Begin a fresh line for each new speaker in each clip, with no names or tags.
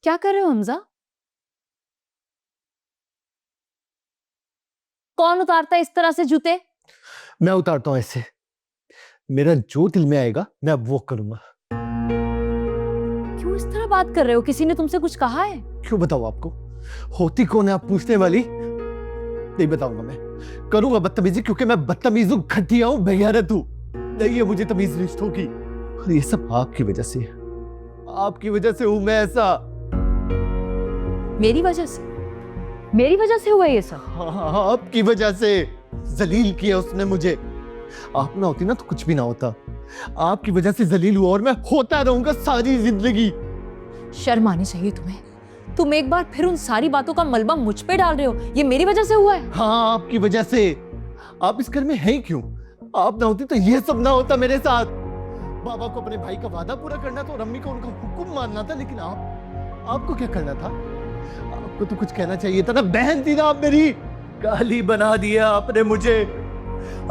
क्या कर रहे हो हमजा? कौन उतारता है इस तरह से जूते?
मैं उतारता हूं ऐसे। मेरा जो दिल में आएगा मैं अब वो करूंगा।
क्यों इस तरह बात कर रहे हो? किसी ने तुमसे कुछ कहा है?
क्यों बताऊं आपको? होती कौन है आप पूछने वाली? नहीं बताऊंगा। मैं करूंगा बदतमीजी क्योंकि मैं बदतमीज हूं, घटिया हूं, बेगैरत हूं। नहीं है मुझे तमीज रिश्तों की। और ये सब आपकी वजह से। आपकी वजह से हूं मैं ऐसा।
मेरी वजह से? मेरी वजह से हुआ ये सब?
हाँ, आपकी वजह से। जलील किया उसने मुझे। आप ना होती ना तो कुछ भी ना होता। आपकी वजह से जलील हुआ और मैं होता रहूंगा सारी जिंदगी।
शर्म आनी चाहिए तुम्हें। तुम एक बार फिर उन सारी बातों का मलबा मुझ पे डाल रहे हो। ये मेरी वजह से हुआ है?
हाँ, आपकी वजह से। आप इस घर में हैं क्यों? आप ना होती तो ये सब ना होता मेरे साथ। बाबा को अपने भाई का वादा पूरा करना था और अम्मी को उनका हुक्म मानना था, लेकिन आपको क्या करना था? आपको तो कुछ कहना चाहिए था ना। बहन थी ना आप मेरी। गाली बना दिया आपने मुझे।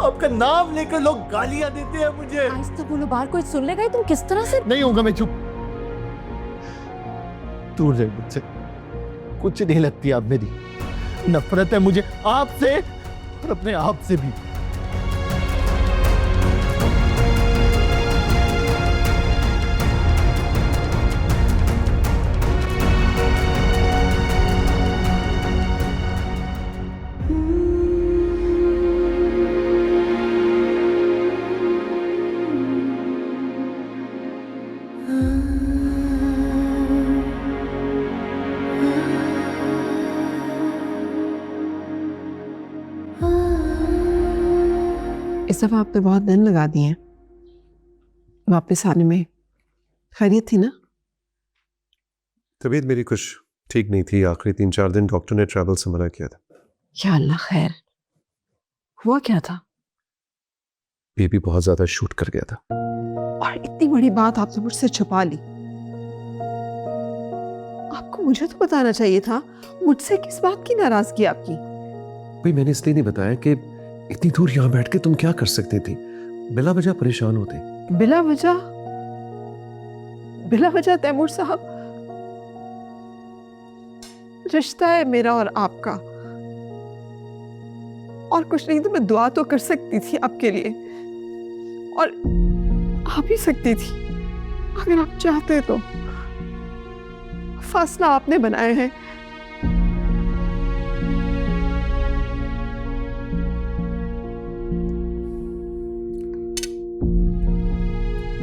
आपका नाम लेकर लोग गालियां देते हैं मुझे।
आज तो बोलो, बाहर कोई सुन लेगा ही तुम किस तरह से।
नहीं होगा, मैं चुप। दूर रहे मुझसे। कुछ नहीं लगती आप मेरी। नफरत है मुझे आपसे और अपने आप से भी।
इस दफा आपने बहुत दिन लगा दिए हैं वापस आने में। खैरियत थी ना?
तबीयत मेरी कुछ ठीक नहीं थी। आखिरी 3-4 दिन डॉक्टर ने ट्रैवल से मना किया था।
या अल्लाह खैर। हुआ क्या था?
बेबी बहुत ज्यादा शूट कर गया था।
और इतनी बड़ी बात आपने मुझसे छुपा ली। आपको मुझे तो बताना चाहिए था। मुझसे किस बात की नाराजगी आपकी?
भाई मैंने इसलिए नहीं बताया कि इतनी दूर यहाँ बैठ के तुम क्या कर सकती थी। बिला वजह परेशान होते।
बिला वजह? बिला वजह तैमूर साहब, रिश्ता है मेरा और आपका। और कुछ नहीं तो मैं दुआ तो कर सकती थी आपके लिए, और आ भी सकती थी अगर आप चाहते तो। फैसला आपने बनाया है।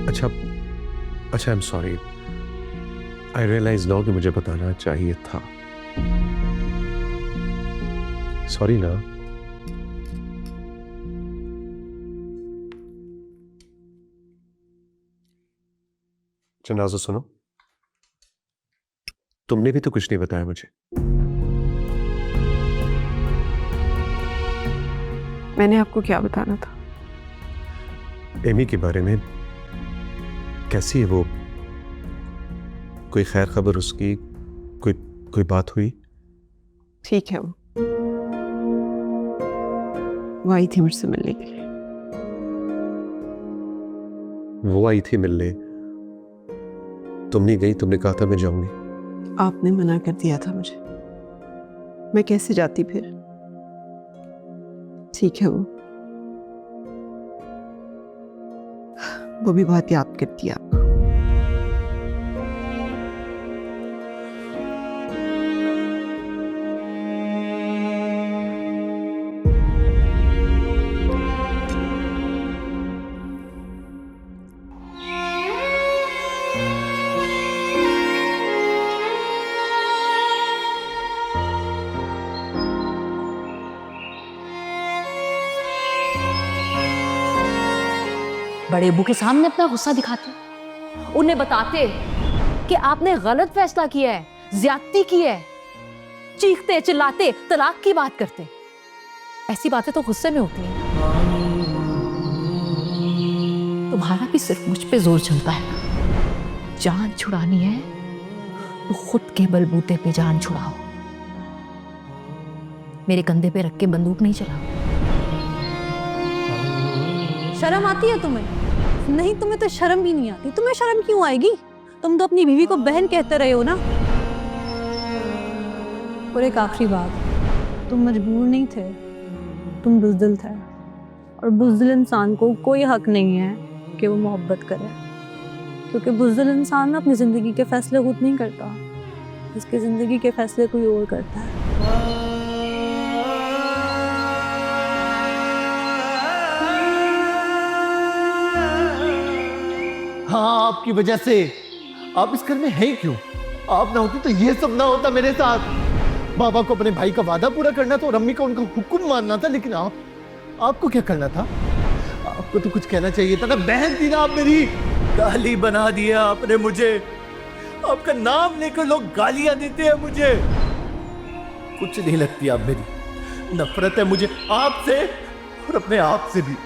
अच्छा, I am sorry. I realise now कि मुझे बताना चाहिए था। सॉरी ना। जनाज़ा सुनो। तुमने भी तो कुछ नहीं बताया मुझे।
मैंने आपको क्या बताना था?
एमी के बारे में। कैसी है वो? कोई खैर खबर उसकी? कोई बात हुई?
ठीक है। वो आई थी मुझसे मिलने के लिए।
वो आई थी मिलने? तुम नहीं गई? तुमने कहा था मैं जाऊंगी।
आपने मना कर दिया था मुझे। मैं कैसे जाती फिर? ठीक है। वो भी बहुत याद करती है आपको।
बड़े अब्बू के सामने अपना गुस्सा दिखाते, उन्हें बताते कि आपने गलत फैसला किया है, ज्यादती की है, चीखते चिल्लाते तलाक की बात करते। ऐसी बातें तो गुस्से में होती हैं। तुम्हारा भी सिर्फ मुझ पे जोर चलता है। जान छुड़ानी है तो खुद के बलबूते पे जान छुड़ाओ। मेरे कंधे पे रख के बंदूक नहीं चलाओ।
शर्म आती है तुम्हें? नहीं, तुम्हें तो शर्म भी नहीं आती। तुम्हें शर्म क्यों आएगी? तुम तो अपनी बीवी को बहन कहते रहे हो ना। और एक आखिरी बात, तुम मजबूर नहीं थे, तुम बुज़दिल थे। और बुज़दिल इंसान को कोई हक नहीं है कि वो मोहब्बत करे, क्योंकि बुज़दिल इंसान अपनी ज़िंदगी के फ़ैसले खुद नहीं करता, इसकी ज़िंदगी के फ़ैसले कोई और करता है।
हाँ, आपकी वजह से। आप इस घर में हैं क्यों? आप ना होती तो ये सब ना होता मेरे साथ। बाबा को अपने भाई का वादा पूरा करना था और अम्मी को उनका हुक्म मानना था, लेकिन आपको क्या करना था? आपको तो कुछ कहना चाहिए था ना। बहन थी ना आप मेरी। गाली बना दिया आपने मुझे। आपका नाम लेकर लोग गालियां देते हैं मुझे। कुछ नहीं लगती आप मेरी। नफरत है मुझे आपसे और अपने आप से भी।